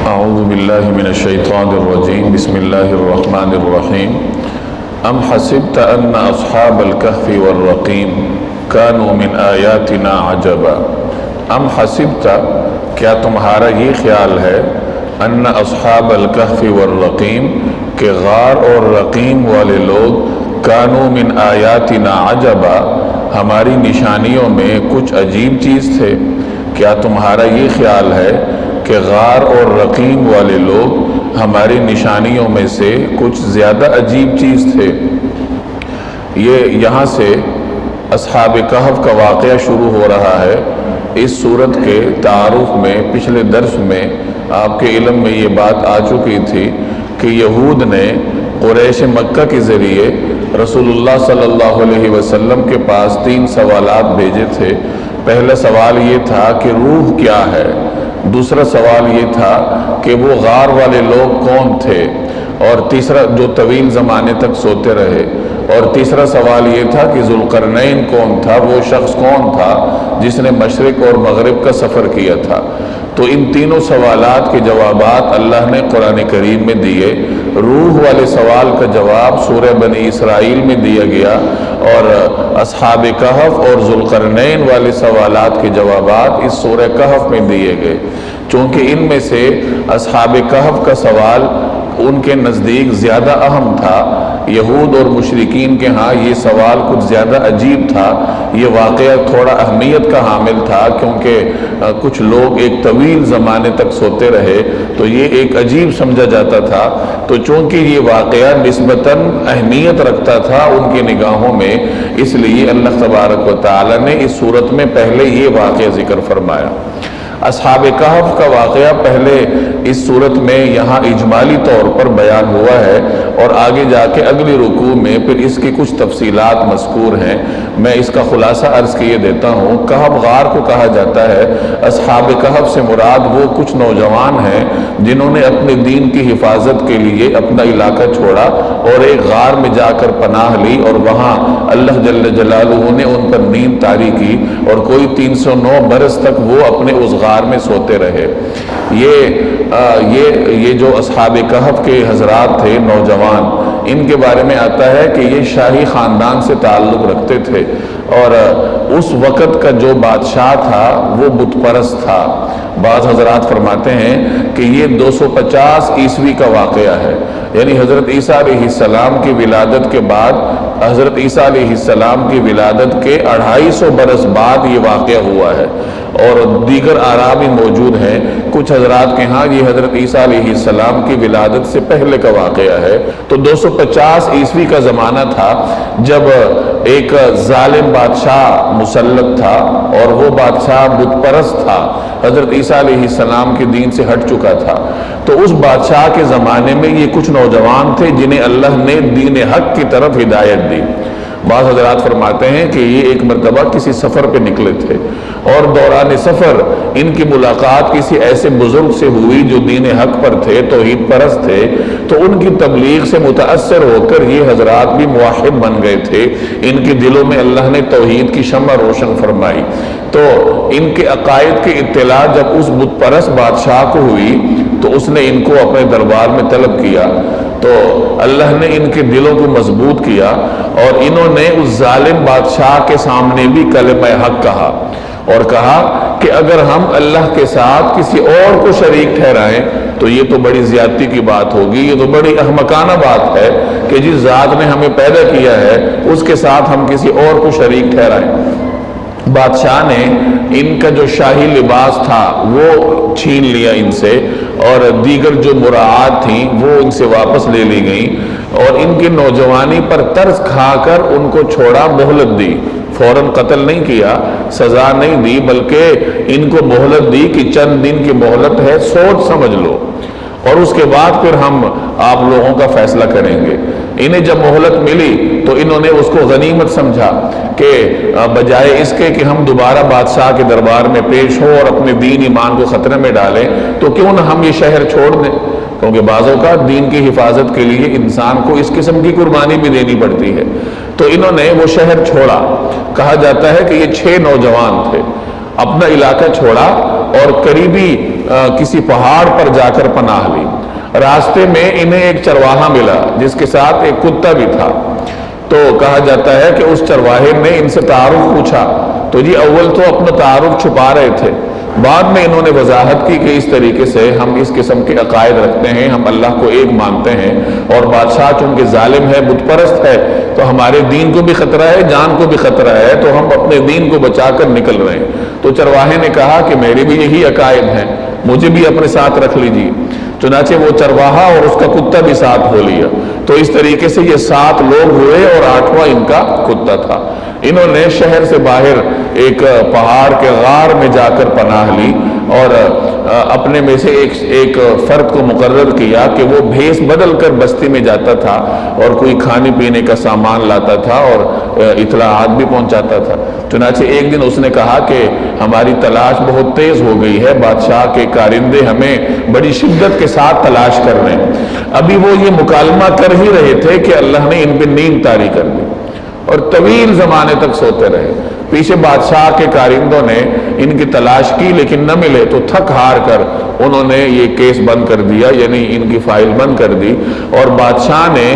اعوذ باللہ من الشیطان الرجیم بسم اللہ الرحمن الرحیم ام حسبت ان اصحاب الکہف والرقیم کانوا من آیاتنا عجبا ام حسبت کیا تمہارا یہ خیال ہے ان اصحاب الکہف والرقیم کہ غار اور رقیم والے لوگ کانوا من آیاتنا عجبا ہماری نشانیوں میں کچھ عجیب چیز تھے؟ کیا تمہارا یہ خیال ہے کہ غار اور رقیم والے لوگ ہماری نشانیوں میں سے کچھ زیادہ عجیب چیز تھے؟ یہاں سے اصحاب کہف کا واقعہ شروع ہو رہا ہے۔ اس صورت کے تعارف میں پچھلے درس میں آپ کے علم میں یہ بات آ چکی تھی کہ یہود نے قریش مکہ کے ذریعے رسول اللہ صلی اللہ علیہ وسلم کے پاس 3 سوالات بھیجے تھے۔ پہلا سوال یہ تھا کہ روح کیا ہے، دوسرا سوال یہ تھا کہ وہ غار والے لوگ کون تھے، اور تیسرا جو طویل زمانے تک سوتے رہے، اور تیسرا سوال یہ تھا کہ ذوالقرنین کون تھا، وہ شخص کون تھا جس نے مشرق اور مغرب کا سفر کیا تھا۔ تو ان تینوں سوالات کے جوابات اللہ نے قرآن کریم میں دیے۔ روح والے سوال کا جواب سورہ بنی اسرائیل میں دیا گیا، اور اصحاب کہف اور ذوالقرنین والے سوالات کے جوابات اس سورہ کہف میں دیے گئے، چونکہ ان میں سے اصحاب کہف کا سوال ان کے نزدیک زیادہ اہم تھا۔ یہود اور مشرکین کے ہاں یہ سوال کچھ زیادہ عجیب تھا، یہ واقعہ تھوڑا اہمیت کا حامل تھا، کیونکہ کچھ لوگ ایک طویل زمانے تک سوتے رہے تو یہ ایک عجیب سمجھا جاتا تھا۔ تو چونکہ یہ واقعہ نسبتاً اہمیت رکھتا تھا ان کی نگاہوں میں، اس لیے اللہ تبارک و تعالی نے اس صورت میں پہلے یہ واقعہ ذکر فرمایا۔ اصحاب کہف کا واقعہ پہلے اس صورت میں یہاں اجمالی طور پر بیان ہوا ہے، اور آگے جا کے اگلی رکوع میں پھر اس کی کچھ تفصیلات مذکور ہیں۔ میں اس کا خلاصہ عرض کیے دیتا ہوں۔ کہف غار کو کہا جاتا ہے۔ اصحاب کہف سے مراد وہ کچھ نوجوان ہیں جنہوں نے اپنے دین کی حفاظت کے لیے اپنا علاقہ چھوڑا اور ایک غار میں جا کر پناہ لی، اور وہاں اللہ جل جلالہ نے ان پر نیند طاری کی، اور کوئی 309 برس تک وہ اپنے اس غار میں سوتے رہے۔ یہ جو اصحاب کہف کے حضرات تھے نوجوان، ان کے بارے میں آتا ہے کہ یہ شاہی خاندان سے تعلق رکھتے تھے، اور اس وقت کا جو بادشاہ تھا وہ بت پرست تھا۔ بعض حضرات فرماتے ہیں کہ یہ 250 عیسوی کا واقعہ ہے، یعنی حضرت عیسیٰ علیہ السلام کی ولادت کے بعد، حضرت عیسیٰ علیہ السلام کی ولادت کے 250 برس بعد یہ واقعہ ہوا ہے، اور دیگر آراء بھی موجود ہیں۔ کچھ حضرات کے ہاں یہ حضرت عیسیٰ علیہ السلام کی ولادت سے پہلے کا واقعہ ہے۔ تو 250 عیسوی کا زمانہ تھا جب ایک ظالم بادشاہ مسلط تھا، اور وہ بادشاہ بت پرست تھا، حضرت عیسیٰ علیہ السلام کے دین سے ہٹ چکا تھا۔ تو اس بادشاہ کے زمانے میں یہ کچھ نوجوان تھے جنہیں اللہ نے دین حق کی طرف ہدایت دی۔ بعض حضرات فرماتے ہیں کہ یہ ایک مرتبہ کسی سفر پہ نکلے تھے، اور دوران سفر ان کی ملاقات کسی ایسے بزرگ سے ہوئی جو دین حق پر تھے، توحید پرست تھے، تو ان کی تبلیغ سے متاثر ہو کر یہ حضرات بھی موحد بن گئے تھے۔ ان کے دلوں میں اللہ نے توحید کی شمع روشن فرمائی۔ تو ان کے عقائد کی اطلاع جب اس بت پرست بادشاہ کو ہوئی تو اس نے ان کو اپنے دربار میں طلب کیا، تو اللہ نے ان کے دلوں کو مضبوط کیا، اور انہوں نے اس ظالم بادشاہ کے سامنے بھی کلمہ حق کہا، اور کہا کہ اگر ہم اللہ کے ساتھ کسی اور کو شریک ٹھہرائیں تو یہ تو بڑی زیادتی کی بات ہوگی، یہ تو بڑی احمقانہ بات ہے کہ جس ذات نے ہمیں پیدا کیا ہے اس کے ساتھ ہم کسی اور کو شریک ٹھہرائیں۔ بادشاہ نے ان کا جو شاہی لباس تھا وہ چھین لیا ان سے، اور دیگر جو مراعات تھیں وہ ان سے واپس لے لی گئیں، اور ان کی نوجوانی پر ترس کھا کر ان کو چھوڑا، مہلت دی۔ فوراً قتل نہیں کیا، سزا نہیں دی، بلکہ ان کو مہلت دی کہ چند دن کی مہلت ہے، سوچ سمجھ لو، اور اس کے بعد پھر ہم آپ لوگوں کا فیصلہ کریں گے۔ انہیں جب مہلت ملی تو انہوں نے اس کو غنیمت سمجھا کہ بجائے اس کے کہ ہم دوبارہ بادشاہ کے دربار میں پیش ہو اور اپنے دین ایمان کو خطرے میں ڈالیں، تو کیوں نہ ہم یہ شہر چھوڑ دیں، کیونکہ بعض اوقات دین کی حفاظت کے لیے انسان کو اس قسم کی قربانی بھی دینی پڑتی ہے۔ تو انہوں نے وہ شہر چھوڑا۔ کہا جاتا ہے کہ یہ 6 نوجوان تھے، اپنا علاقہ چھوڑا اور قریبی کسی پہاڑ پر جا کر پناہ لی۔ راستے میں انہیں ایک چرواہا ملا جس کے ساتھ ایک کتا بھی تھا۔ تو کہا جاتا ہے کہ اس چرواہے نے ان سے تعارف پوچھا، تو جی اول تو اپنا تعارف چھپا رہے تھے، بعد میں انہوں نے وضاحت کی کہ اس طریقے سے ہم اس قسم کے عقائد رکھتے ہیں، ہم اللہ کو ایک مانتے ہیں، اور بادشاہ چونکہ ظالم ہے، بت پرست ہے، تو ہمارے دین کو بھی خطرہ ہے، جان کو بھی خطرہ ہے، تو ہم اپنے دین کو بچا کر نکل رہے ہیں۔ تو چرواہے نے کہا کہ میرے بھی یہی عقائد ہیں، مجھے بھی اپنے ساتھ رکھ لیجیے۔ چنانچہ وہ چرواہا اور اس کا کتا بھی ساتھ ہو لیا، تو اس طریقے سے یہ 7 لوگ ہوئے اور 8واں ان کا کتا تھا۔ انہوں نے شہر سے باہر ایک پہاڑ کے غار میں جا کر پناہ لی، اور اپنے میں سے ایک فرد کو مقرر کیا کہ وہ بھیس بدل کر بستی میں جاتا تھا اور کوئی کھانے پینے کا سامان لاتا تھا اور اطلاعات بھی پہنچاتا تھا۔ چنانچہ ایک دن اس نے کہا کہ ہماری تلاش بہت تیز ہو گئی ہے، بادشاہ کے کارندے ہمیں بڑی شدت کے ساتھ تلاش کر رہے ہیں۔ ابھی وہ یہ مکالمہ کر ہی رہے تھے کہ اللہ نے ان پہ نیند طاری کر دی اور طویل زمانے تک سوتے رہے۔ پیچھے بادشاہ کے کارندوں نے ان کی تلاش کی لیکن نہ ملے، تو تھک ہار کر انہوں نے یہ کیس بند کر دیا، یعنی ان کی فائل بند کر دی، اور بادشاہ نے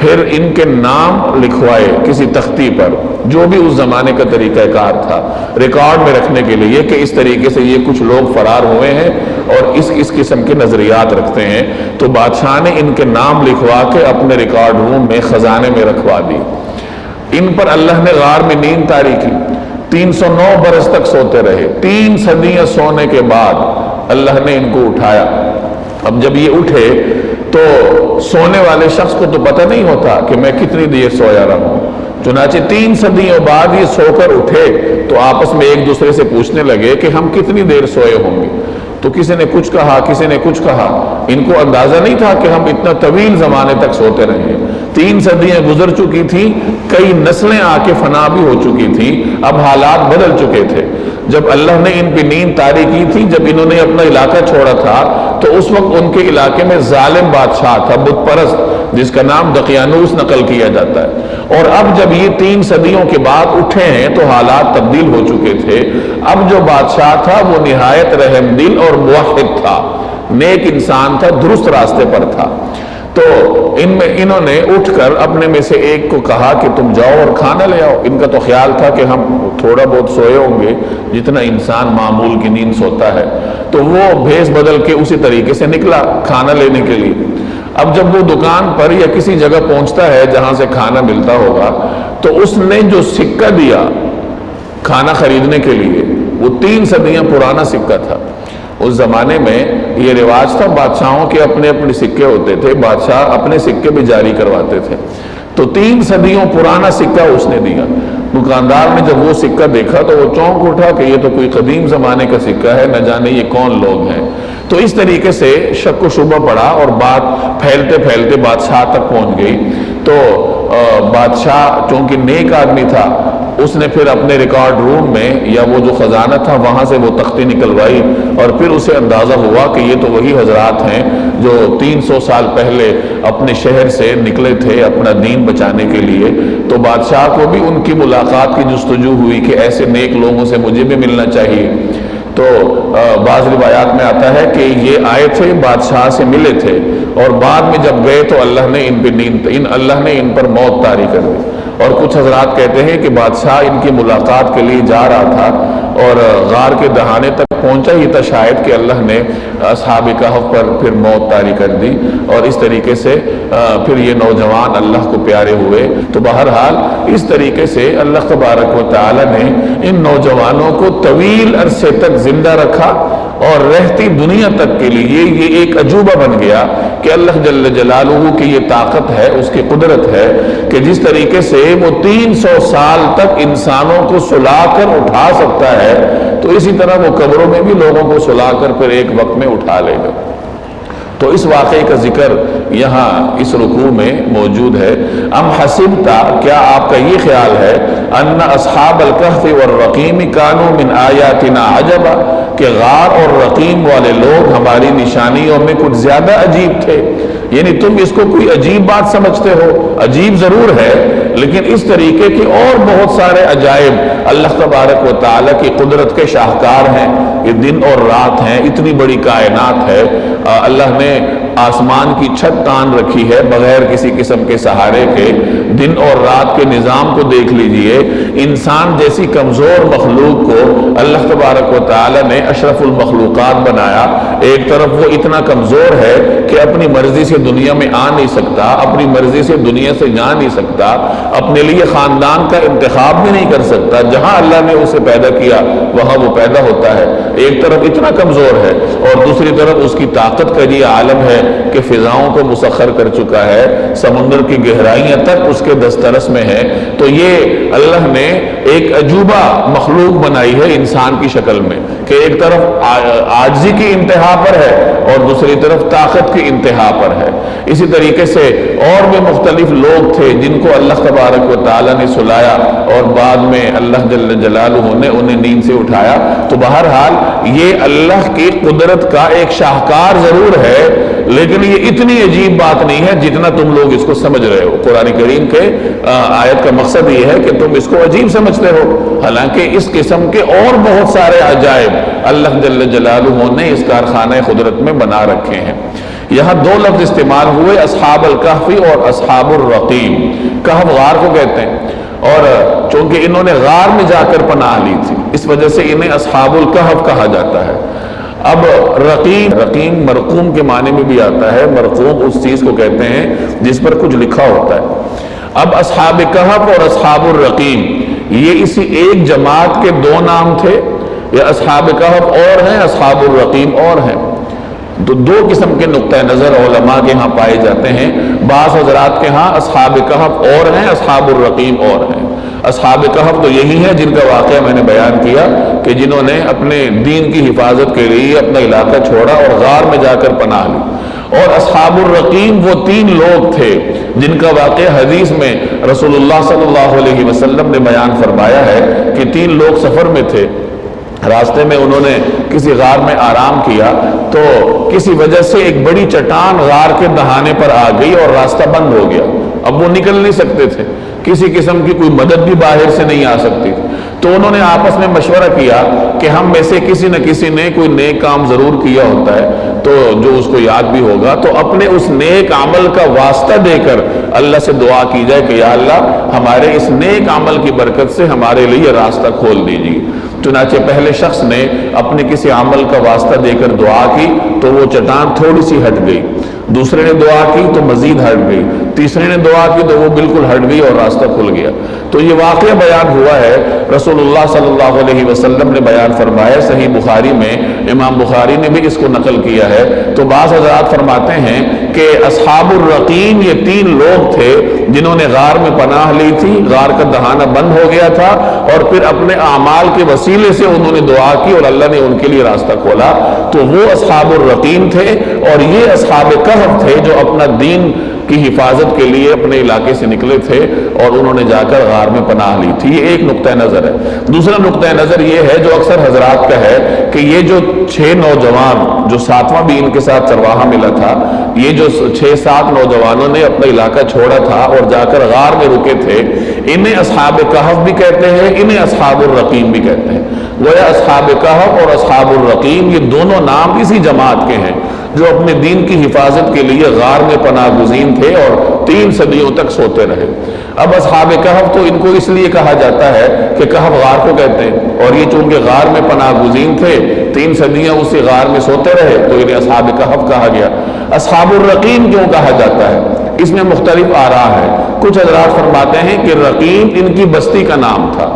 پھر ان کے نام لکھوائے کسی تختی پر، جو بھی اس زمانے کا طریقہ کار تھا، ریکارڈ میں رکھنے کے لیے کہ اس طریقے سے یہ کچھ لوگ فرار ہوئے ہیں اور اس قسم کے نظریات رکھتے ہیں۔ تو بادشاہ نے ان کے نام لکھوا کے اپنے ریکارڈ روم میں خزانے میں رکھوا دی۔ ان پر اللہ نے غار میں نیند طاری کی، 309 برس تک سوتے رہے۔ 3 صدیاں سونے کے بعد اللہ نے ان کو اٹھایا۔ اب جب یہ اٹھے تو سونے والے شخص کو تو پتہ نہیں ہوتا کہ میں کتنی دیر سویا رہا ہوں۔ چنانچہ 3 صدیوں بعد یہ سو کر اٹھے تو آپس میں ایک دوسرے سے پوچھنے لگے کہ ہم کتنی دیر سوئے ہوں گے۔ تو کسی نے کچھ کہا، کسی نے کچھ کہا۔ ان کو اندازہ نہیں تھا کہ ہم اتنا طویل زمانے تک سوتے رہے ہیں۔ 3 صدیاں گزر چکی تھیں، کئی نسلیں آ کے فنا بھی ہو چکی تھیں، اب حالات بدل چکے تھے۔ جب اللہ نے ان پہ نیند طاری کی تھی، جب انہوں نے اپنا علاقہ چھوڑا تھا، تو اس وقت ان کے علاقے میں ظالم بادشاہ تھا، بت پرست، جس کا نام دقیانوس نقل کیا جاتا ہے۔ اور اب جب یہ 3 صدیوں کے بعد اٹھے ہیں تو حالات تبدیل ہو چکے تھے۔ اب جو بادشاہ تھا وہ نہایت رحم دل اور موحد تھا، نیک انسان تھا، درست راستے پر تھا۔ تو انہوں نے اٹھ کر اپنے میں سے ایک کو کہا کہ تم جاؤ اور کھانا لے آؤ۔ ان کا تو خیال تھا کہ ہم تھوڑا بہت سوئے ہوں گے جتنا انسان معمول کی نیند سوتا ہے، تو وہ بھیس بدل کے اسی طریقے سے نکلا کھانا لینے کے لیے۔ اب جب وہ دکان پر یا کسی جگہ پہنچتا ہے جہاں سے کھانا ملتا ہوگا، تو اس نے جو سکہ دیا کھانا خریدنے کے لیے وہ 3 صدیاں پرانا سکہ تھا۔ اس زمانے میں یہ رواج تھا، بادشاہوں کے اپنے اپنے سکے ہوتے تھے، بادشاہ اپنے سکے بھی جاری کرواتے تھے۔ تو 3 صدیوں پرانا سکہ اس نے دیا۔ دکاندار نے جب وہ سکہ دیکھا تو وہ چونک اٹھا کہ یہ تو کوئی قدیم زمانے کا سکہ ہے، نہ جانے یہ کون لوگ ہیں۔ تو اس طریقے سے شک و شبہ پڑا اور بات پھیلتے پھیلتے بادشاہ تک پہنچ گئی۔ تو بادشاہ چونکہ نیک آدمی تھا، اس نے پھر اپنے ریکارڈ روم میں یا وہ جو خزانہ تھا وہاں سے وہ تختی نکلوائی، اور پھر اسے اندازہ ہوا کہ یہ تو وہی حضرات ہیں جو 300 سال پہلے اپنے شہر سے نکلے تھے اپنا دین بچانے کے لیے۔ تو بادشاہ کو بھی ان کی ملاقات کی جستجو ہوئی کہ ایسے نیک لوگوں سے مجھے بھی ملنا چاہیے۔ تو بعض روایات میں آتا ہے کہ یہ آئے تھے، بادشاہ سے ملے تھے، اور بعد میں جب گئے تو اللہ نے ان پر موت طاری کر دی۔ اور کچھ حضرات کہتے ہیں کہ بادشاہ ان کی ملاقات کے لیے جا رہا تھا اور غار کے دہانے تک پہنچا ہی تھا شاید کہ اللہ نے اصحاب کہف پر پھر موت طاری کر دی، اور اس طریقے سے پھر یہ نوجوان اللہ کو پیارے ہوئے۔ تو بہرحال اس طریقے سے اللہ تبارک و تعالی نے ان نوجوانوں کو طویل عرصے تک زندہ رکھا، اور رہتی دنیا تک کے لیے یہ ایک عجوبہ بن گیا کہ اللہ جل جلالہ کی یہ طاقت ہے، اس کی قدرت ہے کہ جس طریقے سے وہ 300 سال تک انسانوں کو سلا کر اٹھا سکتا ہے، تو اسی طرح وہ قبروں میں بھی لوگوں کو سلا کر پھر ایک وقت میں اٹھا لے گا۔ تو اس واقعے کا ذکر یہاں اس رکوع میں موجود ہے۔ ام حسبتا، کیا آپ کا یہ خیال ہے، ان اصحاب الکہف والرقیم کانوا من آیاتنا عجبا، کہ غار اور رقیم والے لوگ ہماری نشانیوں میں کچھ زیادہ عجیب تھے؟ یعنی تم اس کو کوئی عجیب بات سمجھتے ہو؟ عجیب ضرور ہے، لیکن اس طریقے کے اور بہت سارے عجائب اللہ تبارک و تعالیٰ کی قدرت کے شاہکار ہیں۔ یہ دن اور رات ہیں، اتنی بڑی کائنات ہے، اللہ نے آسمان کی چھت تان رکھی ہے بغیر کسی قسم کے سہارے کے، دن اور رات کے نظام کو دیکھ لیجئے، انسان جیسی کمزور مخلوق کو اللہ تبارک و تعالی نے اشرف المخلوقات بنایا۔ ایک طرف وہ اتنا کمزور ہے کہ اپنی مرضی سے دنیا میں آ نہیں سکتا، اپنی مرضی سے دنیا سے جا نہیں سکتا، اپنے لیے خاندان کا انتخاب بھی نہیں کر سکتا، جہاں اللہ نے اسے پیدا کیا وہاں وہ پیدا ہوتا ہے۔ ایک طرف اتنا کمزور ہے اور دوسری طرف اس کی طاقت کا یہ عالم ہے کہ فضاؤں کو مسخر کر چکا ہے، سمندر کی گہرائیاں تک اس کے دسترس میں ہے۔ تو یہ اللہ نے ایک عجوبہ مخلوق بنائی ہے انسان کی شکل میں کہ ایک طرف عاجزی کی انتہا پر ہے اور دوسری طرف طاقت کی انتہا پر ہے۔ اسی طریقے سے اور بھی مختلف لوگ تھے جن کو اللہ تبارک و تعالی نے سلایا اور بعد میں اللہ جل جلالہ نے انہیں نیند سے اٹھایا۔ تو بہرحال یہ اللہ کی قدرت کا ایک شاہکار ضرور ہے، لیکن یہ اتنی عجیب بات نہیں ہے جتنا تم لوگ اس کو سمجھ رہے ہو۔ قرآن کریم کے آیت کا مقصد یہ ہے کہ تم اس کو عجیب سمجھتے ہو، حالانکہ اس قسم کے اور بہت سارے عجائب اللہ جل جلالہ نے اس کارخانہ قدرت میں بنا رکھے ہیں۔ یہاں دو لفظ استعمال ہوئے، اصحاب الکہف اور اصحاب الرقیم۔ کہف غار کو کہتے ہیں، اور چونکہ انہوں نے غار میں جا کر پناہ لی تھی اس وجہ سے انہیں اصحاب الکہف کہا جاتا ہے۔ اب رقیم مرقوم کے معنی میں بھی آتا ہے، مرقوم اس چیز کو کہتے ہیں جس پر کچھ لکھا ہوتا ہے۔ اب اصحاب کہف اور اصحاب الرقیم یہ اسی ایک جماعت کے دو نام تھے، یا اصحاب کہف اور ہیں، اصحاب الرقیم اور ہیں؟ تو دو قسم کے نقطہ نظر علماء کے ہاں پائے جاتے ہیں۔ بعض حضرات کے ہاں اصحاب کہف اور ہیں، اصحاب الرقیم اور ہیں۔ اصحاب کہف تو یہی ہے جن کا واقعہ میں نے بیان کیا کہ جنہوں نے اپنے دین کی حفاظت کے لیے اپنا علاقہ چھوڑا اور غار میں جا کر پناہ لی۔ اور اصحاب الرقیم وہ تین لوگ تھے جن کا واقعہ حدیث میں رسول اللہ صلی اللہ علیہ وسلم نے بیان فرمایا ہے کہ تین لوگ سفر میں تھے، راستے میں انہوں نے کسی غار میں آرام کیا تو کسی وجہ سے ایک بڑی چٹان غار کے دہانے پر آ گئی اور راستہ بند ہو گیا۔ اب وہ نکل نہیں سکتے تھے، کسی قسم کی کوئی مدد بھی باہر سے نہیں آ سکتی تھی۔ تو انہوں نے آپس میں مشورہ کیا کہ ہم میں سے کسی نہ کسی نے کوئی نیک کام ضرور کیا ہوتا ہے تو جو اس کو یاد بھی ہوگا، تو اپنے اس نیک عمل کا واسطہ دے کر اللہ سے دعا کی جائے کہ یا اللہ ہمارے اس نیک عمل کی برکت سے ہمارے لیے راستہ کھول دیجیے۔ چنانچہ پہلے شخص نے اپنے کسی عمل کا واسطہ دے کر دعا کی تو وہ چٹان تھوڑی سی ہٹ گئی، دوسرے نے دعا کی تو مزید ہٹ گئی، تیسرے نے دعا کی تو وہ بالکل ہٹ گئی اور راستہ کھل گیا۔ تو یہ واقعہ بیان ہوا ہے، رسول اللہ صلی اللہ علیہ وسلم نے بیان فرمایا، صحیح بخاری میں امام بخاری نے بھی اس کو نقل کیا ہے۔ تو بعض حضرات فرماتے ہیں کہ اصحاب الرقیم یہ تین لوگ تھے جنہوں نے غار میں پناہ لی تھی، غار کا دہانہ بند ہو گیا تھا اور پھر اپنے اعمال کے وسیلے سے انہوں نے دعا کی اور اللہ نے ان کے لیے راستہ کھولا۔ تو وہ اصحاب الرقیم تھے، اور یہ اصحاب کہف تھے جو اپنا دین کی حفاظت کے لیے اپنے علاقے سے نکلے تھے اور انہوں نے جا کر غار میں پناہ لی تھی۔ یہ ایک نقطہ نظر ہے۔ دوسرا نقطہ نظر یہ ہے جو اکثر حضرات کا ہے کہ یہ جو 6 نوجوان، جو 7واں بھی ان کے ساتھ چرواہا ملا تھا، یہ جو 6-7 نوجوانوں نے اپنا علاقہ چھوڑا تھا اور جا کر غار میں رکے تھے، انہیں اصحاب کہف بھی کہتے ہیں، انہیں اصحاب الرقیم بھی کہتے ہیں۔ گویا اصحاب کہف اور اصحاب الرقیم یہ دونوں نام اسی جماعت کے ہیں جو اپنے دین کی حفاظت کے لیے غار میں پناہ گزین تھے اور 3 صدیوں تک سوتے رہے۔ اب اصحاب کہف تو ان کو اس لیے کہا جاتا ہے کہ کہف غار کو کہتے ہیں، اور یہ چونکہ غار میں پناہ گزین تھے، 3 صدیاں اسی غار میں سوتے رہے تو انہیں اصحاب کہف کہا گیا۔ اصحاب الرقیم کیوں کہا جاتا ہے؟ اس میں مختلف آراء ہے۔ کچھ حضرات فرماتے ہیں کہ رقیم ان کی بستی کا نام تھا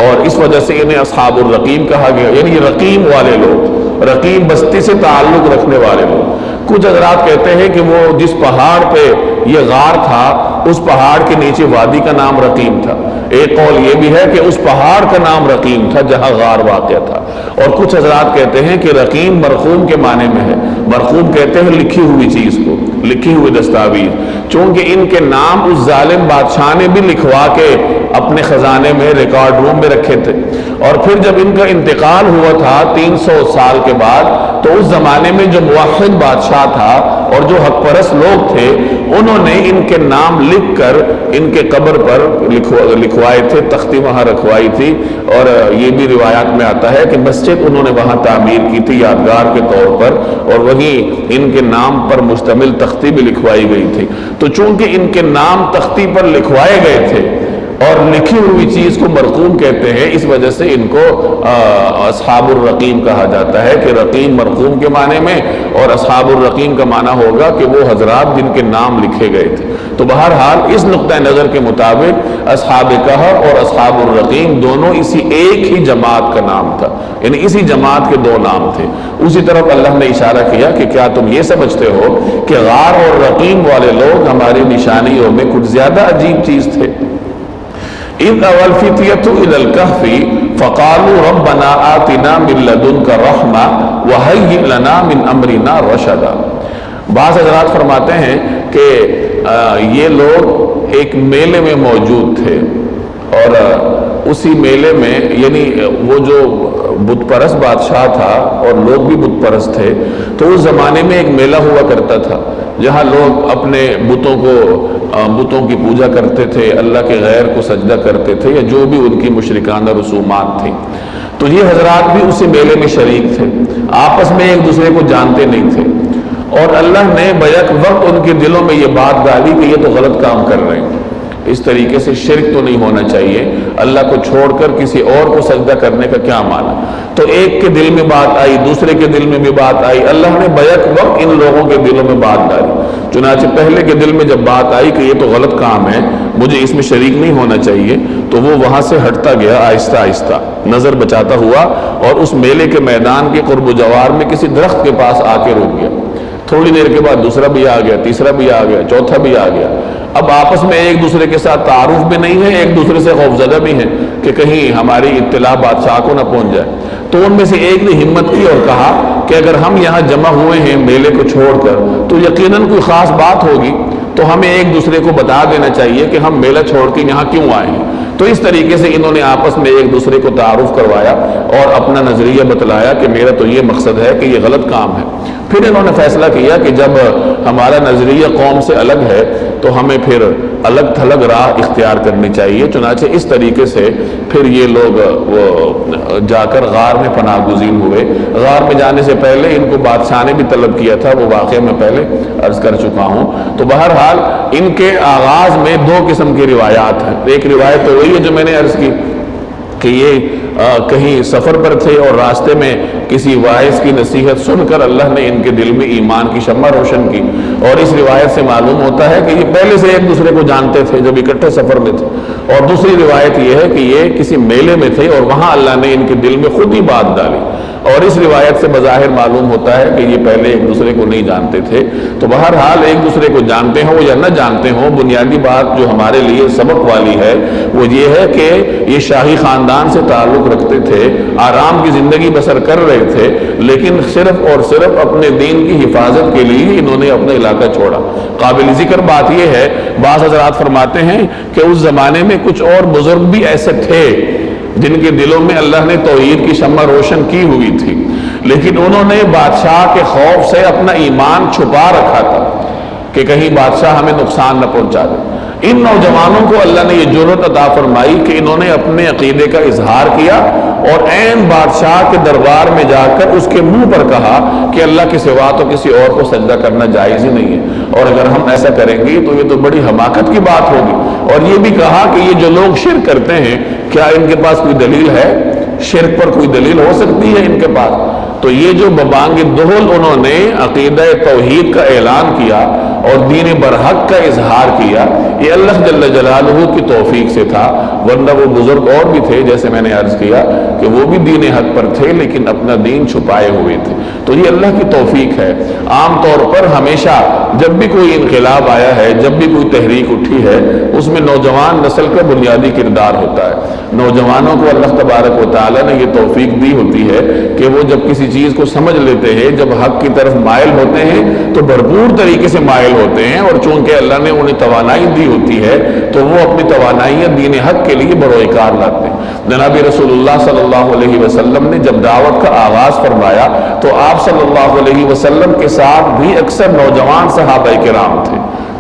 اور اس وجہ سے انہیں اصحاب الرقیم کہا گیا، یعنی رقیم والے لوگ، رقیم بستی سے تعلق رکھنے والے لوگ۔ کچھ حضرات کہتے ہیں کہ وہ جس پہاڑ پہ یہ غار تھا اس پہاڑ کے نیچے وادی کا نام رقیم تھا۔ ایک قول یہ بھی ہے کہ اس پہاڑ کا نام رقیم تھا جہاں غار واقع تھا۔ اور کچھ حضرات کہتے ہیں کہ رقیم مرقوم کے معنی میں ہے۔ مرقوم کہتے ہیں لکھی ہوئی چیز کو، لکھی ہوئی دستاویز، چونکہ ان کے نام اس ظالم بادشاہ نے بھی لکھوا کے اپنے خزانے میں ریکارڈ روم میں رکھے تھے، اور پھر جب ان کا انتقال ہوا تھا 300 سال کے بعد، تو اس زمانے میں جو موحد بادشاہ تھا اور جو حق پرست لوگ تھے انہوں نے ان کے نام لکھ کر ان کے قبر پر لکھوائے تھے، تختی وہاں رکھوائی تھی، اور یہ بھی روایات میں آتا ہے کہ مسجد انہوں نے وہاں تعمیر کی تھی یادگار کے طور پر، اور وہیں ان کے نام پر مشتمل تختی بھی لکھوائی گئی تھی۔ تو چونکہ ان کے نام تختی پر لکھوائے گئے تھے اور لکھی ہوئی چیز کو مرقوم کہتے ہیں، اس وجہ سے ان کو اصحاب الرقیم کہا جاتا ہے، کہ رقیم مرقوم کے معنی میں، اور اصحاب الرقیم کا معنی ہوگا کہ وہ حضرات جن کے نام لکھے گئے تھے۔ تو بہرحال اس نقطہ نظر کے مطابق اصحاب کہف اور اصحاب الرقیم دونوں اسی ایک ہی جماعت کا نام تھا، یعنی اسی جماعت کے دو نام تھے۔ اسی طرف اللہ نے اشارہ کیا کہ کیا تم یہ سمجھتے ہو کہ غار اور رقیم والے لوگ ہماری نشانیوں میں کچھ زیادہ عجیب چیز تھے؟ اِذْ أَوَى الْفِتْيَةُ إِلَى الْكَهْفِ فَقَالُوا رَبَّنَا آتِنَا مِن لَّدُنكَ رَحْمَةً وَهَيِّئْ لَنَا مِنْ أَمْرِنَا رَشَدًا۔ بعض حضرات فرماتے ہیں کہ یہ لوگ ایک میلے میں موجود تھے، اور اسی میلے میں یعنی وہ جو بت پرست بادشاہ تھا اور لوگ بھی بت پرست تھے، تو اس زمانے میں ایک میلہ ہوا کرتا تھا جہاں لوگ اپنے بتوں کی پوجا کرتے تھے، اللہ کے غیر کو سجدہ کرتے تھے، یا جو بھی ان کی مشرکانہ رسومات تھیں۔ تو یہ حضرات بھی اسی میلے میں شریک تھے، آپس میں ایک دوسرے کو جانتے نہیں تھے، اور اللہ نے بیک وقت ان کے دلوں میں یہ بات ڈالی کہ یہ تو غلط کام کر رہے ہیں، اس طریقے سے شرک تو نہیں ہونا چاہیے، اللہ کو چھوڑ کر کسی اور کو سجدہ کرنے کا کیا معنی۔ تو ایک کے دل میں بات آئی، دوسرے کے دل میں بھی بات آئی، اللہ نے بیک وقت ان لوگوں کے دلوں میں بات ڈالی۔ چنانچہ پہلے کے دل میں جب بات آئی کہ یہ تو غلط کام ہے، مجھے اس میں شریک نہیں ہونا چاہیے، تو وہ وہاں سے ہٹتا گیا آہستہ آہستہ، نظر بچاتا ہوا، اور اس میلے کے میدان کے قرب و جوار میں کسی درخت کے پاس آ کے رک گیا۔ تھوڑی دیر کے بعد دوسرا بھی آ گیا، تیسرا بھی آ گیا، چوتھا بھی آ گیا۔ اب آپس میں ایک دوسرے کے ساتھ تعارف بھی نہیں ہے، ایک دوسرے سے خوفزدہ بھی ہیں کہ کہیں ہماری اطلاع بادشاہ کو نہ پہنچ جائے۔ تو ان میں سے ایک نے ہمت کی اور کہا کہ اگر ہم یہاں جمع ہوئے ہیں میلے کو چھوڑ کر تو یقیناً کوئی خاص بات ہوگی، تو ہمیں ایک دوسرے کو بتا دینا چاہیے کہ ہم میلہ چھوڑ کے یہاں کیوں آئے ہیں۔ تو اس طریقے سے انہوں نے آپس میں ایک دوسرے کو تعارف کروایا اور اپنا نظریہ بتلایا کہ میرا تو یہ مقصد ہے کہ یہ غلط کام ہے۔ پھر انہوں نے فیصلہ کیا کہ جب ہمارا نظریہ قوم سے الگ ہے تو ہمیں پھر الگ تھلگ راہ اختیار کرنی چاہیے۔ چنانچہ اس طریقے سے پھر یہ لوگ جا کر غار میں پناہ گزین ہوئے۔ غار میں جانے سے پہلے ان کو بادشاہ نے بھی طلب کیا تھا، وہ واقعہ میں پہلے عرض کر چکا ہوں۔ تو بہرحال ان کے آغاز میں دو قسم کی روایات ہیں۔ ایک روایت تو وہی ہے جو میں نے عرض کی کہ یہ کہیں سفر پر تھے اور راستے میں کسی واعظ کی نصیحت سن کر اللہ نے ان کے دل میں ایمان کی شمع روشن کی، اور اس روایت سے معلوم ہوتا ہے کہ یہ پہلے سے ایک دوسرے کو جانتے تھے جب اکٹھے سفر میں تھے۔ اور دوسری روایت یہ ہے کہ یہ کسی میلے میں تھے اور وہاں اللہ نے ان کے دل میں خود ہی بات ڈالی، اور اس روایت سے بظاہر معلوم ہوتا ہے کہ یہ پہلے ایک دوسرے کو نہیں جانتے تھے۔ تو بہرحال ایک دوسرے کو جانتے ہوں یا نہ جانتے ہوں، بنیادی بات جو ہمارے لیے سبق والی ہے وہ یہ ہے کہ یہ شاہی خاندان سے تعلق رکھتے تھے، آرام کی زندگی بسر کر رہے تھے، لیکن صرف اور صرف اپنے دین کی حفاظت کے لیے انہوں نے اپنا علاقہ چھوڑا۔ قابل ذکر بات یہ ہے، بعض حضرات فرماتے ہیں کہ اس زمانے میں کچھ اور بزرگ بھی ایسے تھے جن کے دلوں میں اللہ نے توحید کی شمع روشن کی ہوئی تھی، لیکن انہوں نے بادشاہ کے خوف سے اپنا ایمان چھپا رکھا تھا کہ کہیں بادشاہ ہمیں نقصان نہ پہنچا دے۔ ان نوجوانوں کو اللہ نے یہ جرأت عطا فرمائی کہ انہوں نے اپنے عقیدے کا اظہار کیا اور عین بادشاہ کے دربار میں جا کر اس کے منہ پر کہا کہ اللہ کے سوا تو کسی اور کو سجدہ کرنا جائز ہی نہیں ہے، اور اگر ہم ایسا کریں گے تو یہ تو بڑی حماقت کی بات ہوگی۔ اور یہ بھی کہا کہ یہ جو لوگ شرک کرتے ہیں کیا ان کے پاس کوئی دلیل ہے؟ شرک پر کوئی دلیل ہو سکتی ہے ان کے پاس؟ تو یہ جو ببانگ دہل انہوں نے عقیدہ توحید کا اعلان کیا اور دین برحق کا اظہار کیا، یہ اللہ جل جلالہ کی توفیق سے تھا، ورنہ وہ بزرگ اور بھی تھے جیسے میں نے عرض کیا کہ وہ بھی دین حق پر تھے لیکن اپنا دین چھپائے ہوئے تھے۔ تو یہ اللہ کی توفیق ہے۔ عام طور پر ہمیشہ جب بھی کوئی انقلاب آیا ہے، جب بھی کوئی تحریک اٹھی ہے، اس میں نوجوان نسل کا بنیادی کردار ہوتا ہے۔ نوجوانوں کو اللہ تبارک و تعالیٰ نے یہ توفیق دی ہوتی ہے کہ وہ جب کسی چیز کو سمجھ لیتے ہیں، جب حق کی طرف مائل ہوتے ہیں تو بھرپور طریقے سے مائل ہوتے ہیں، اور چونکہ اللہ نے انہیں توانائی دی ہوتی ہے تو وہ اپنی توانائیاں دین حق کے لیے بروئے کار لاتے ہیں۔ جناب رسول اللہ صلی اللہ علیہ وسلم نے جب دعوت کا آغاز فرمایا تو آپ صلی اللہ علیہ وسلم کے ساتھ بھی اکثر نوجوان صحابہ کرام تھے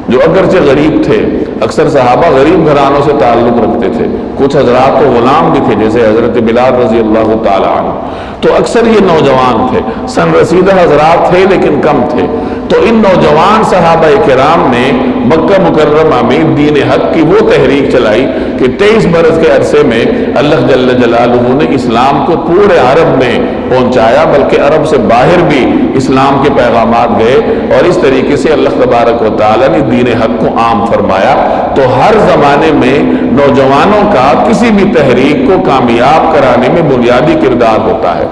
جو اگرچہ غریب تھے۔ اکثر صحابہ غریب گھرانوں سے تعلق رکھتے تھے، کچھ حضرات تو غلام بھی تھے جیسے حضرت بلال رضی اللہ تعالی عنہ، تو اکثر یہ نوجوان تھے، سن رسیدہ حضرات تھے لیکن کم تھے۔ تو ان نوجوان صحابہ کرام نے مکہ مکرمہ میں دین حق کی وہ تحریک چلائی کہ 23 برس کے عرصے میں اللہ جل جلالہ نے اسلام کو پورے عرب میں پہنچایا، بلکہ عرب سے باہر بھی اسلام کے پیغامات گئے، اور اس طریقے سے اللہ تبارک و تعالیٰ نے دین حق کو عام فرمایا۔ تو ہر زمانے میں نوجوانوں کا کسی بھی تحریک کو کامیاب کرانے میں بنیادی کردار ہوتا ہے۔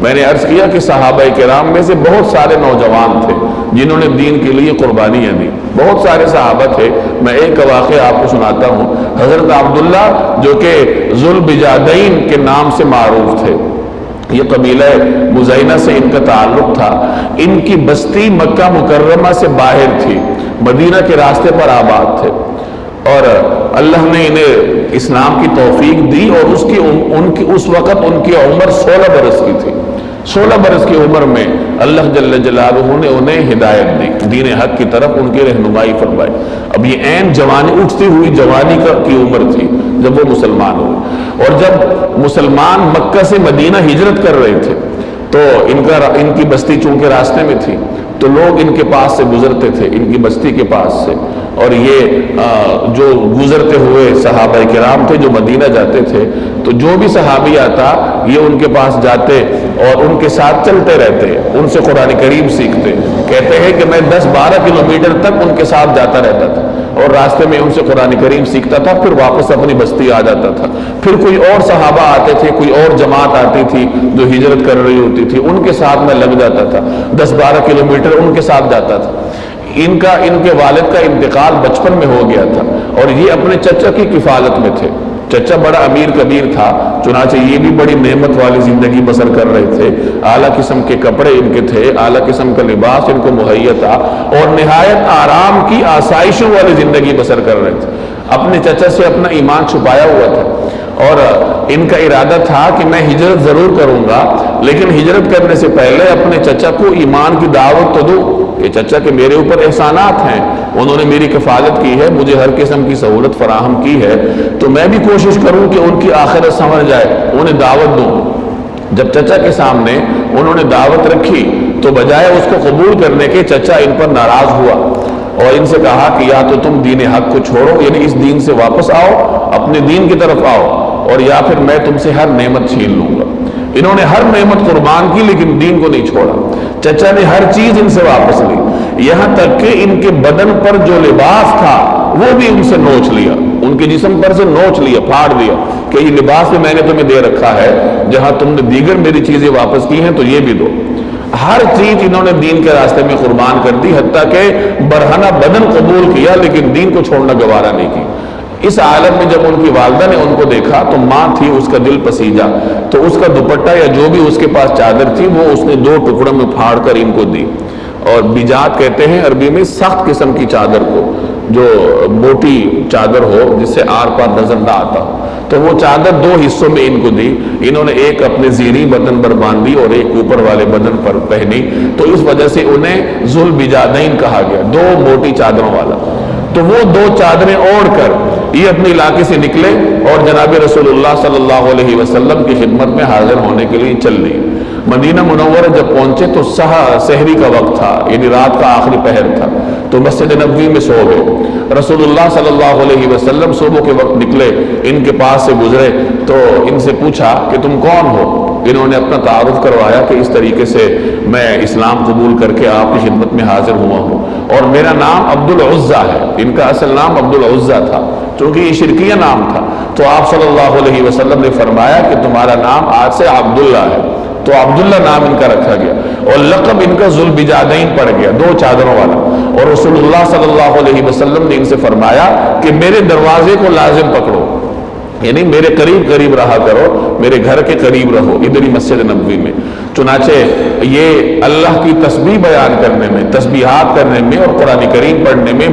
میں نے عرض کیا کہ صحابہ کرام میں سے بہت سارے نوجوان تھے جنہوں نے دین کے لیے قربانیاں دی، بہت سارے صحابہ تھے۔ میں ایک واقعہ آپ کو سناتا ہوں۔ حضرت عبداللہ جو کہ ذوالبجادین کے نام سے معروف تھے، یہ قبیلہ مزینہ سے ان کا تعلق تھا، ان کی بستی مکہ مکرمہ سے باہر تھی، مدینہ کے راستے پر آباد تھے، اور اللہ نے انہیں اسلام کی توفیق دی، اور اس وقت ان کی عمر 16 برس کی تھی۔ 16 برس کی عمر میں اللہ جل جلالہ نے انہیں ہدایت دی، دین حق کی طرف ان کی رہنمائی فرمائی۔ اب یہ عین جوانی، اٹھتی ہوئی جوانی کی عمر تھی جب وہ مسلمان ہوئے، اور جب مسلمان مکہ سے مدینہ ہجرت کر رہے تھے تو ان کی بستی چونکہ راستے میں تھی تو لوگ ان کے پاس سے گزرتے تھے، ان کی بستی کے پاس سے، اور یہ جو گزرتے ہوئے صحابہ کرام تھے جو مدینہ جاتے تھے، تو جو بھی صحابی آتا یہ ان کے پاس جاتے اور ان کے ساتھ چلتے رہتے، ان سے قرآن کریم سیکھتے۔ کہتے ہیں کہ میں 10-12 کلومیٹر تک ان کے ساتھ جاتا رہتا تھا، اور راستے میں ان سے قرآن کریم سیکھتا تھا، پھر واپس اپنی بستی آ جاتا تھا۔ پھر کوئی اور صحابہ آتے تھے، کوئی اور جماعت آتی تھی جو ہجرت کر رہی ہوتی تھی، ان کے ساتھ میں لگ جاتا تھا، 10-12 کلومیٹر ان کے ساتھ جاتا تھا۔ ان کے والد کا انتقال بچپن میں ہو گیا تھا، اور یہ اپنے چچا کی کفالت میں تھے۔ چچا بڑا امیر کبیر تھا، چنانچہ یہ بھی بڑی نعمت والی زندگی بسر کر رہے تھے، اعلیٰ قسم کے کپڑے ان کے تھے، اعلیٰ قسم کا لباس ان کو مہیا تھا، اور نہایت آرام کی آسائشوں والی زندگی بسر کر رہے تھے۔ اپنے چچا سے اپنا ایمان چھپایا ہوا تھا، اور ان کا ارادہ تھا کہ میں ہجرت ضرور کروں گا، لیکن ہجرت کرنے سے پہلے اپنے چچا کو ایمان کی دعوت تو دوں کہ چچا کے میرے اوپر احسانات ہیں، انہوں نے میری کفالت کی ہے، مجھے ہر قسم کی سہولت فراہم کی ہے، تو میں بھی کوشش کروں کہ ان کی آخرت سنور جائے، انہیں دعوت دوں۔ جب چچا کے سامنے انہوں نے دعوت رکھی تو بجائے اس کو قبول کرنے کے چچا ان پر ناراض ہوا، اور ان سے کہا کہ یا تو تم دین حق کو چھوڑو، یعنی اس دین سے واپس آؤ، اپنے دین کی طرف آؤ، اور یا پھر میں تم سے ہر نعمت چھین لوں گا۔ انہوں نے ہر نعمت قربان کی لیکن دین کو نہیں چھوڑا۔ چچا نے ہر چیز ان سے واپس لی، یہاں تک کہ ان کے بدن پر جو لباس تھا وہ بھی ان سے نوچ لیا، ان کے جسم پر سے نوچ لیا، پھاڑ دیا کہ یہ لباس بھی میں نے تمہیں دے رکھا ہے، جہاں تم نے دیگر میری چیزیں واپس کی ہیں تو یہ بھی دو۔ ہر چیز انہوں نے دین کے راستے میں قربان کر دی، حتیٰ کہ برہنہ بدن قبول کیا لیکن دین کو چھوڑنا گوارا نہیں کی۔ اس عالم میں جب ان کی والدہ نے ان کو دیکھا تو ماں تھی، اس کا دل پسیجا، تو اس کا دوپٹہ یا جو بھی اس کے پاس چادر تھی وہ اس نے 2 ٹکڑوں میں پھاڑ کر ان کو دی، اور بیجات کہتے ہیں عربی میں سخت قسم کی چادر کو، جو موٹی چادر ہو جس سے آر پار نظر نہ آتا ہو، تو وہ چادر 2 حصوں میں ان کو دی۔ انہوں نے ایک اپنے زیریں بدن پر باندھی اور ایک اوپر والے بدن پر پہنی، تو اس وجہ سے انہیں ذوالبجادین کہا گیا، 2 موٹی چادروں والا۔ تو وہ 2 چادریں اوڑھ کر یہ اپنے علاقے سے نکلے اور جناب رسول اللہ صلی اللہ علیہ وسلم کی خدمت میں حاضر ہونے کے لیے چل دی۔ مدینہ منورہ جب پہنچے تو سحری کا وقت تھا، یعنی رات کا آخری پہر تھا، تو مسجد نبوی میں سو گئے۔ رسول اللہ صلی اللہ علیہ وسلم صبح کے وقت نکلے، ان کے پاس سے گزرے تو ان سے پوچھا کہ تم کون ہو؟ انہوں نے اپنا تعارف کروایا کہ اس طریقے سے میں اسلام قبول کر کے آپ کی خدمت میں حاضر ہوا ہوں، اور میرا نام عبد العزہ ہے۔ ان کا اصل نام عبد العزہ تھا، چونکہ یہ شرکیہ نام تھا، تو آپ صلی اللہ علیہ وسلم نے فرمایا کہ تمہارا نام آج سے عبداللہ ہے، تو عبداللہ نام ان کا رکھا گیا، اور لقب ان کا ذوالبجادین پڑ گیا، 2 چادروں والا۔ اور رسول اللہ صلی اللہ علیہ وسلم نے ان سے فرمایا کہ میرے دروازے کو لازم پکڑو، یعنی میرے قریب قریب رہا کرو، میرے گھر کے قریب رہو، ادھر ہی مسجد نبوی میں۔ چنانچہ یہ اللہ کی تسبیح بیان کرنے میں، تسبیحات کرنے میں اور قرآن کریم پڑھنے میں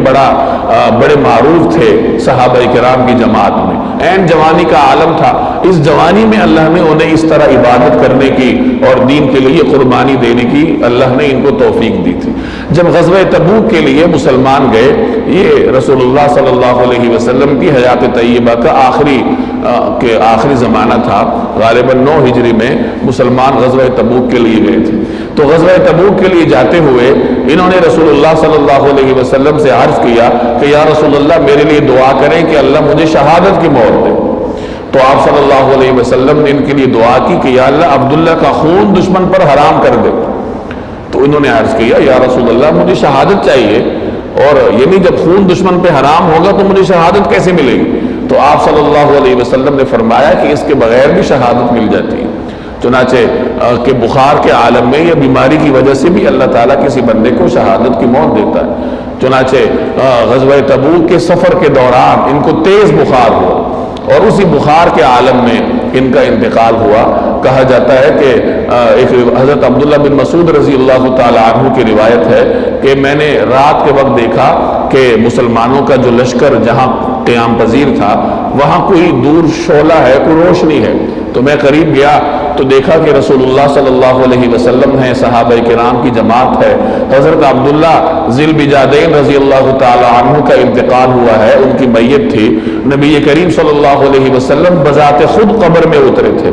بڑے معروف تھے صحابہ کرام کی جماعت میں۔ عین جوانی کا عالم تھا، اس جوانی میں اللہ نے انہیں اس طرح عبادت کرنے کی اور دین کے لیے قربانی دینے کی اللہ نے ان کو توفیق دی تھی۔ جب غزوہ تبوک کے لیے مسلمان گئے، یہ رسول اللہ صلی اللہ علیہ وسلم کی حیات طیبہ کا آخری زمانہ تھا، غالباً 9 ہجری میں مسلمان غزوہ تبوک کے لیے گئے تھے۔ تو غزوہ تبوک کے لیے جاتے ہوئے انہوں نے رسول اللہ صلی اللہ علیہ وسلم سے عرض کیا کہ یا رسول اللہ میرے لیے دعا کریں کہ اللہ مجھے شہادت کی موت دے۔ تو آپ صلی اللہ علیہ وسلم نے ان کے لیے دعا کی کہ یا اللہ عبداللہ کا خون دشمن پر حرام کر دے۔ تو انہوں نے عرض کیا یا رسول اللہ مجھے شہادت چاہیے، اور یعنی جب خون دشمن پہ حرام ہوگا تو مجھے شہادت کیسے ملے گی؟ تو آپ صلی اللہ علیہ وسلم نے فرمایا کہ اس کے بغیر بھی شہادت مل جاتی ہے۔ چنانچہ کہ بخار کے عالم میں یا بیماری کی وجہ سے بھی اللہ تعالیٰ کسی بندے کو شہادت کی موت دیتا ہے۔ چنانچہ غزوہ تبوک کے سفر کے دوران ان کو تیز بخار ہوا، اور اسی بخار کے عالم میں ان کا انتقال ہوا۔ کہا جاتا ہے کہ ایک حضرت عبداللہ بن مسعود رضی اللہ تعالیٰ عنہ کی روایت ہے کہ میں نے رات کے وقت دیکھا کہ مسلمانوں کا جو لشکر جہاں قیام پذیر تھا وہاں کوئی دور شعلہ ہے، کوئی روشنی ہے۔ تو میں قریب گیا تو دیکھا کہ رسول اللہ صلی اللہ علیہ وسلم ہیں، صحابہ کرام کی جماعت ہے، حضرت عبداللہ ذی البجادین رضی اللہ تعالیٰ عنہ کا انتقال ہوا ہے، ان کی میت تھی۔ نبی کریم صلی اللہ علیہ وسلم بذات خود قبر میں اترے تھے،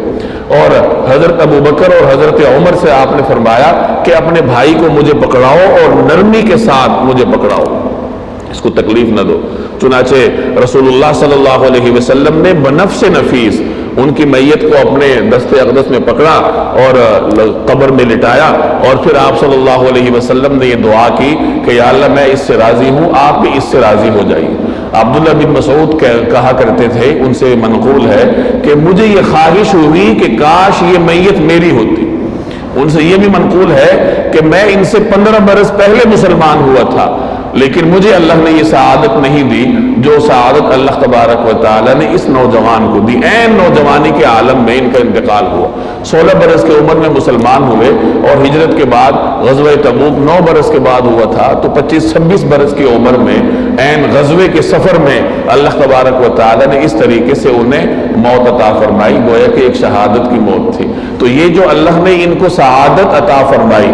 اور حضرت ابو بکر اور حضرت عمر سے آپ نے فرمایا کہ اپنے بھائی کو مجھے پکڑاؤ اور نرمی کے ساتھ مجھے پکڑاؤ، اس کو تکلیف نہ دو۔ چنانچہ رسول اللہ صلی اللہ علیہ وسلم نے بنفس نفیس ان کی میت کو اپنے دست اقدس میں پکڑا اور قبر میں لٹایا، اور پھر آپ صلی اللہ علیہ وسلم نے یہ دعا کی کہ یا اللہ میں اس سے راضی ہوں، آپ بھی اس سے راضی ہو جائیے۔ عبداللہ بن مسعود کہا کرتے تھے، ان سے منقول ہے کہ مجھے یہ خواہش ہوئی کہ کاش یہ میت میری ہوتی۔ ان سے یہ بھی منقول ہے کہ میں ان سے 15 برس پہلے مسلمان ہوا تھا، لیکن مجھے اللہ نے یہ سعادت نہیں دی جو سعادت اللہ تبارک و تعالیٰ نے اس نوجوان کو دی۔ عین نوجوانی کے عالم میں ان کا انتقال ہوا، 16 برس کی عمر میں مسلمان ہوئے، اور ہجرت کے بعد غزوہ تبوک 9 برس کے بعد ہوا تھا، تو 25-26 برس کی عمر میں عین غزوے کے سفر میں اللہ تبارک و تعالیٰ نے اس طریقے سے انہیں موت عطا فرمائی، گویا کہ ایک شہادت کی موت تھی۔ تو یہ جو اللہ نے ان کو سعادت عطا فرمائی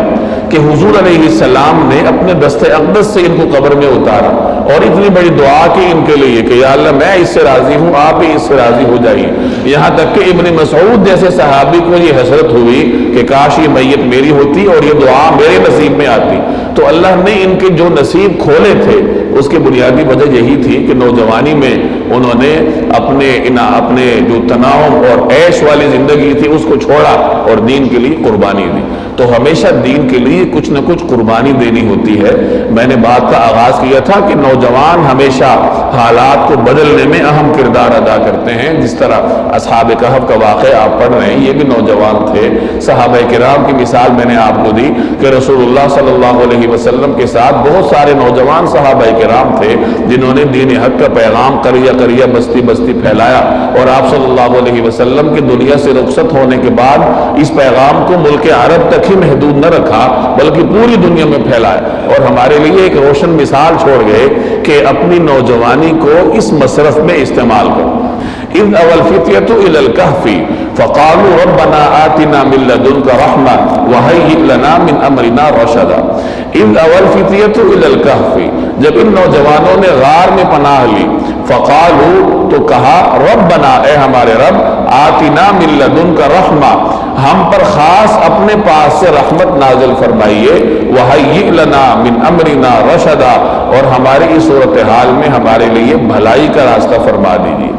کہ حضور علیہ السلام نے اپنے دست اقدس سے ان کو قبر میں اتارا، اور اتنی بڑی دعا کی ان کے لیے کہ یا اللہ میں اس سے راضی ہوں، آپ بھی اس سے راضی ہو جائیے۔ یہاں تک کہ ابن مسعود جیسے صحابی کو یہ حسرت ہوئی کہ کاش یہ میت میری ہوتی اور یہ دعا میرے نصیب میں آتی۔ تو اللہ نے ان کے جو نصیب کھولے تھے اس کی بنیادی وجہ یہی تھی کہ نوجوانی میں انہوں نے اپنے جو تناؤ اور عیش والی زندگی تھی اس کو چھوڑا اور دین کے لیے قربانی دی۔ تو ہمیشہ دین کے لیے کچھ نہ کچھ قربانی دینی ہوتی ہے۔ میں نے بات کا آغاز کیا تھا کہ نوجوان ہمیشہ حالات کو بدلنے میں اہم کردار ادا کرتے ہیں، جس طرح اصحاب کہف کا واقعہ آپ پڑھ رہے ہیں، یہ بھی نوجوان تھے۔ صحابہ کرام کی مثال میں نے آپ کو دی کہ رسول اللہ صلی اللہ علیہ وسلم کے ساتھ بہت سارے نوجوان صحابہ کرام تھے جنہوں نے دین حق کا پیغام قریہ قریہ بستی بستی پھیلایا، اور آپ صلی اللہ علیہ وسلم کے دنیا سے رخصت ہونے کے بعد اس پیغام کو ملک عرب تک ہی محدود نہ رکھا بلکہ پوری دنیا میں پھیلایا، اور ہمارے لیے ایک روشن مثال چھوڑ گئے کہ اپنی نوجوانی کو اس مصرف میں استعمال کرو۔ اذ اوى الفتية الى الكهف فقالوا ربنا آتنا من لدنك رحمة وهيئ لنا من امرنا رشدا۔ اذ اوى الفتية الى الكهف، جب ان نوجوانوں نے غار میں پناہ لی، فقالوا تو کہا ربنا اے ہمارے رب، آتنا من لدنك رحمة، ہم پر خاص اپنے پاس سے رحمت نازل فرمائیے، وَهَيِّئْ لَنَا مِنْ أَمْرِنَا رَشَدًا، اور ہماری اس صورتحال میں ہمارے لیے بھلائی کا راستہ فرما دیجیے۔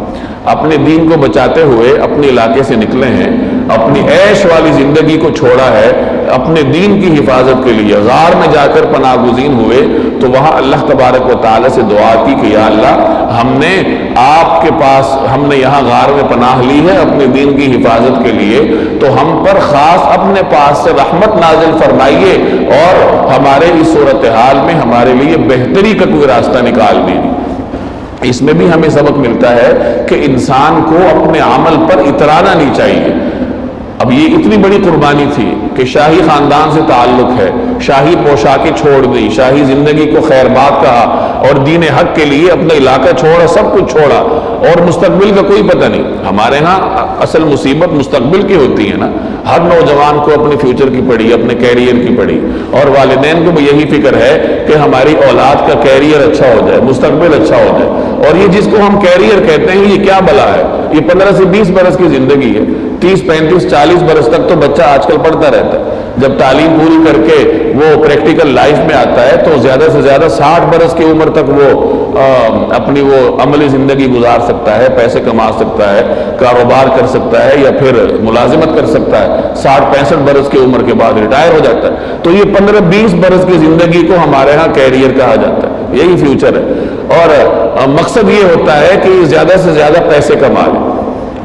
اپنے دین کو بچاتے ہوئے اپنے علاقے سے نکلے ہیں، اپنی عیش والی زندگی کو چھوڑا ہے، اپنے دین کی حفاظت کے لیے غار میں جا کر پناہ گزین ہوئے تو وہاں اللہ تبارک و تعالیٰ سے دعا کی کہ یا اللہ ہم نے آپ کے پاس ہم نے یہاں غار میں پناہ لی ہے اپنے دین کی حفاظت کے لیے، تو ہم پر خاص اپنے پاس سے رحمت نازل فرمائیے اور ہمارے اس صورتحال میں ہمارے لیے بہتری کا کوئی راستہ نکال دیجیے۔ اس میں بھی ہمیں سبق ملتا ہے کہ انسان کو اپنے عمل پر اترانا نہیں چاہیے۔ اب یہ اتنی بڑی قربانی تھی کہ شاہی خاندان سے تعلق ہے، شاہی پوشاکیں چھوڑ دی، شاہی زندگی کو خیر بات کہا اور دین حق کے لیے اپنا علاقہ چھوڑا، سب کچھ چھوڑا، اور مستقبل کا کوئی پتہ نہیں۔ ہمارے ہاں اصل مصیبت مستقبل کی ہوتی ہے نا، ہر نوجوان کو اپنے فیوچر کی پڑی، اپنے کیریئر کی پڑی، اور والدین کو بھی یہی فکر ہے کہ ہماری اولاد کا کیریئر اچھا ہو جائے، مستقبل اچھا ہو جائے۔ اور یہ جس کو ہم کیریئر کہتے ہیں یہ کیا بلا ہے؟ یہ 15 سے 20 برس کی زندگی ہے، 30 35 40 برس تک تو بچہ آج کل پڑھتا رہتا ہے۔ جب تعلیم پوری کر کے وہ پریکٹیکل لائف میں آتا ہے تو زیادہ سے زیادہ 60 برس کی عمر تک وہ اپنی وہ عملی زندگی گزار سکتا ہے، پیسے کما سکتا ہے، کاروبار کر سکتا ہے یا پھر ملازمت کر سکتا ہے۔ 60 65 برس کی عمر کے بعد ریٹائر ہو جاتا ہے۔ تو یہ 15 20 برس کی زندگی کو ہمارے ہاں کیریئر کہا جاتا ہے، یہی فیوچر ہے، اور مقصد یہ ہوتا ہے کہ زیادہ سے زیادہ پیسے کما لیں۔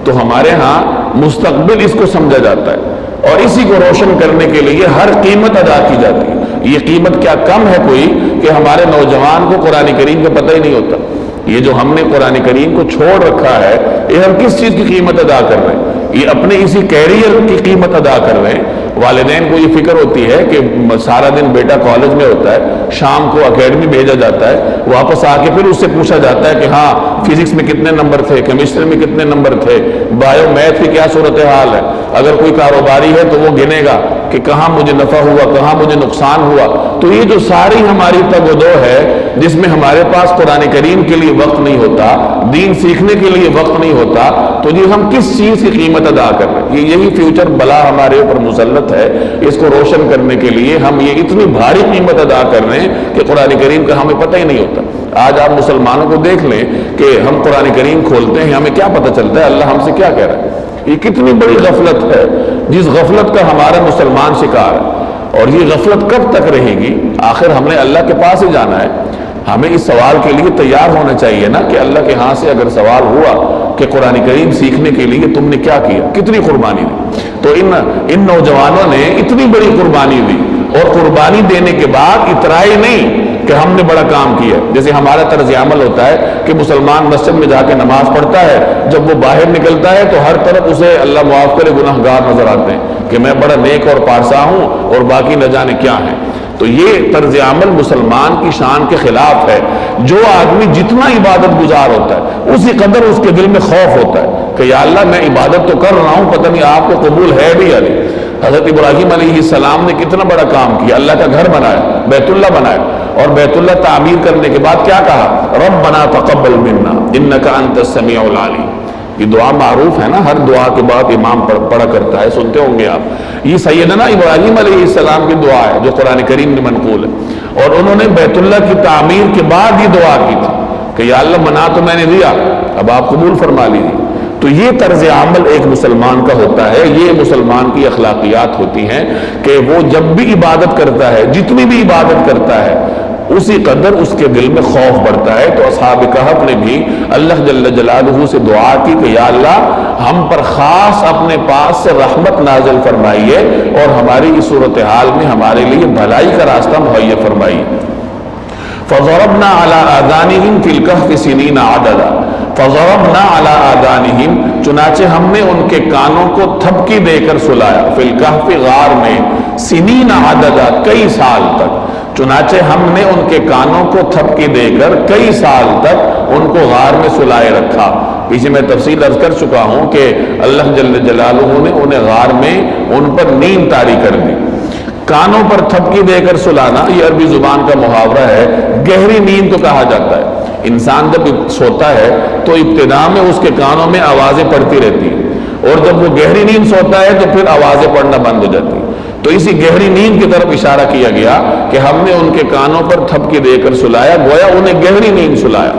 تو ہمارے ہاں مستقبل اس کو سمجھا جاتا ہے اور اسی کو روشن کرنے کے لیے ہر قیمت ادا کی جاتی ہے۔ یہ قیمت کیا کم ہے کوئی کہ ہمارے نوجوان کو قرآن کریم کا پتہ ہی نہیں ہوتا۔ یہ جو ہم نے قرآن کریم کو چھوڑ رکھا ہے یہ ہم کس چیز کی قیمت ادا کر رہے ہیں؟ یہ اپنے اسی کیریئر کی قیمت ادا کر رہے ہیں۔ والدین کو یہ فکر ہوتی ہے کہ سارا دن بیٹا کالج میں ہوتا ہے، شام کو اکیڈمی بھیجا جاتا ہے، واپس آ کے پھر اس سے پوچھا جاتا ہے کہ ہاں فزکس میں کتنے نمبر تھے، کیمسٹری میں کتنے نمبر تھے، بایو میتھ کی کیا صورتحال ہے۔ اگر کوئی کاروباری ہے تو وہ گنے گا کہ کہاں مجھے نفع ہوا، کہاں مجھے نقصان ہوا۔ تو یہ جو ساری ہماری تگ و دو ہے جس میں ہمارے پاس قرآن کریم کے لیے وقت نہیں ہوتا، دین سیکھنے کے لیے وقت نہیں ہوتا، تو یہ ہم کس چیز کی قیمت ادا کر رہے ہیں؟ یہی فیوچر بلا ہمارے اوپر مسلط ہے۔ اس کو روشن کرنے کے لیے ہم یہ اتنی بھاری قیمت ادا کر رہے ہیں کہ قرآن کریم کا ہمیں پتہ ہی نہیں ہوتا۔ آج آپ مسلمانوں کو دیکھ لیں کہ ہم قرآن کریم کھولتے ہیں، ہمیں کیا پتہ چلتا ہے اللہ ہم سے کیا کہہ رہا ہے؟ یہ کتنی بڑی غفلت ہے جس غفلت کا ہمارا مسلمان شکار ہے، اور یہ غفلت کب تک رہے گی؟ آخر ہم نے اللہ کے پاس ہی جانا ہے۔ ہمیں اس سوال کے لیے تیار ہونا چاہیے نا کہ اللہ کے ہاں سے اگر سوال ہوا کہ قرآن کریم سیکھنے کے لیے تم نے کیا کیا، کتنی قربانی دی؟ تو ان نوجوانوں نے اتنی بڑی قربانی دی، اور قربانی دینے کے بعد اترائے نہیں کہ ہم نے بڑا کام کیا۔ جیسے ہمارا طرز عمل ہوتا ہے کہ مسلمان مسجد میں جا کے نماز پڑھتا ہے، جب وہ باہر نکلتا ہے تو ہر طرف اسے اللہ معاف کرے گناہ گار نظر آتے ہیں کہ میں بڑا نیک اور پارسا ہوں اور باقی نہ جانے کیا ہیں۔ تو یہ طرز عمل مسلمان کی شان کے خلاف ہے۔ جو آدمی جتنا عبادت گزار ہوتا ہے اسی قدر اس کے دل میں خوف ہوتا ہے کہ یا اللہ میں عبادت تو کر رہا ہوں، پتہ نہیں آپ کو قبول ہے بھی یا نہیں۔ حضرت ابراہیم علیہ السلام نے کتنا بڑا کام کیا، اللہ کا گھر بنایا، بیت اللہ بنایا، اور بیت اللہ تعمیر کرنے کے بعد کیا کہا؟ ربنا تقبل منا انک انت السمیع العلیم۔ یہ دعا معروف ہے نا، ہر دعا کے بعد امام پڑھا کرتا ہے، سنتے ہوں گے آپ۔ یہ سیدنا ابراہیم علیہ السلام کی دعا ہے جو قرآن کریم میں منقول ہے، اور انہوں نے بیت اللہ کی تعمیر کے بعد یہ دعا کی تھی کہ یا اللہ منا تو میں نے دیا، اب آپ قبول فرما لیجیے۔ تو یہ طرز عمل ایک مسلمان کا ہوتا ہے، یہ مسلمان کی اخلاقیات ہوتی ہیں کہ وہ جب بھی عبادت کرتا ہے، جتنی بھی عبادت کرتا ہے، اسی قدر اس کے دل میں خوف بڑھتا ہے۔ تو اصحاب کہف نے بھی اللہ جل جلالہ سے دعا کی کہ یا اللہ ہم پر خاص اپنے پاس سے رحمت نازل فرمائیے اور ہماری اس صورتحال میں ہمارے لیے بھلائی کا راستہ مہیا فرمائیے۔ فضربنا علی آذانہم فی الکہف سنین عددا، فضربنا علی آذانہم، چنانچہ ہم نے ان کے کانوں کو تھپکی دے کر سلایا، فی الکہف غار میں، سنین عددا کئی سال تک، چنانچہ ہم نے ان کے کانوں کو تھپکی دے کر کئی سال تک ان کو غار میں سلائے رکھا۔ پیچھے میں تفصیل عرض کر چکا ہوں کہ اللہ جل جلالہ نے انہیں غار میں ان پر نیند طاری کر دی۔ کانوں پر تھپکی دے کر سلانا یہ عربی زبان کا محاورہ ہے، گہری نیند کو کہا جاتا ہے۔ انسان جب سوتا ہے تو ابتدا میں اس کے کانوں میں آوازیں پڑتی رہتی ہیں، اور جب وہ گہری نیند سوتا ہے تو پھر آوازیں پڑنا بند ہو جاتی ہیں۔ تو اسی گہری نیند کی طرف اشارہ کیا گیا کہ ہم نے ان کے کانوں پر تھپکی دے کر سلایا، گویا انہیں گہری نیند سلایا۔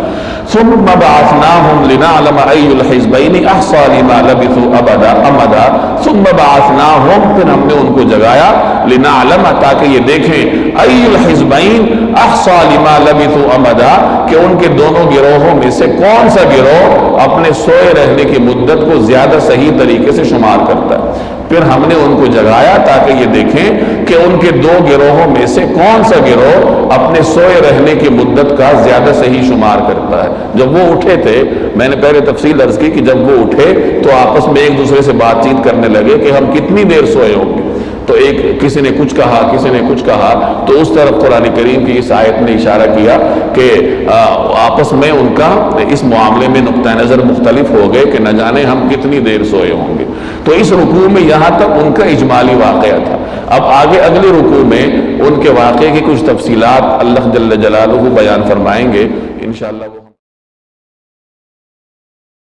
ثم بعثناهم لنعلم أي الحزبين أحصى لما لبثوا امدا ثم بعثناهم، پھر ہم نے ان کو جگایا، لنعلم، تاکہ یہ دیکھیں، أي الحزبين أحصى لما لبثوا امدا، کہ ان کے دونوں گروہوں میں سے کون سا گروہ اپنے سوئے رہنے کی مدت کو زیادہ صحیح طریقے سے شمار کرتا ہے۔ پھر ہم نے ان کو جگایا تاکہ یہ دیکھیں کہ ان کے دو گروہوں میں سے کون سا گروہ اپنے سوئے رہنے کی مدت کا زیادہ صحیح شمار کرتا ہے۔ جب وہ اٹھے تھے، میں نے پہلے تفصیل عرض کی کہ جب وہ اٹھے تو آپس میں ایک دوسرے سے بات چیت کرنے لگے کہ ہم کتنی دیر سوئے ہوں گے، تو کسی نے کچھ کہا، کسی نے کچھ کہا، تو اس طرف قرآن کریم کی اس آیت نے اشارہ کیا کہ آپس میں ان کا اس معاملے میں نقطہ نظر مختلف ہو گئے کہ نہ جانے ہم کتنی دیر سوئے ہوں گے۔ تو اس رکوع میں یہاں تک ان کا اجمالی واقعہ تھا۔ اب آگے اگلے رکوع میں ان کے واقعے کی کچھ تفصیلات اللہ جل جلالہ بیان فرمائیں گے انشاءاللہ۔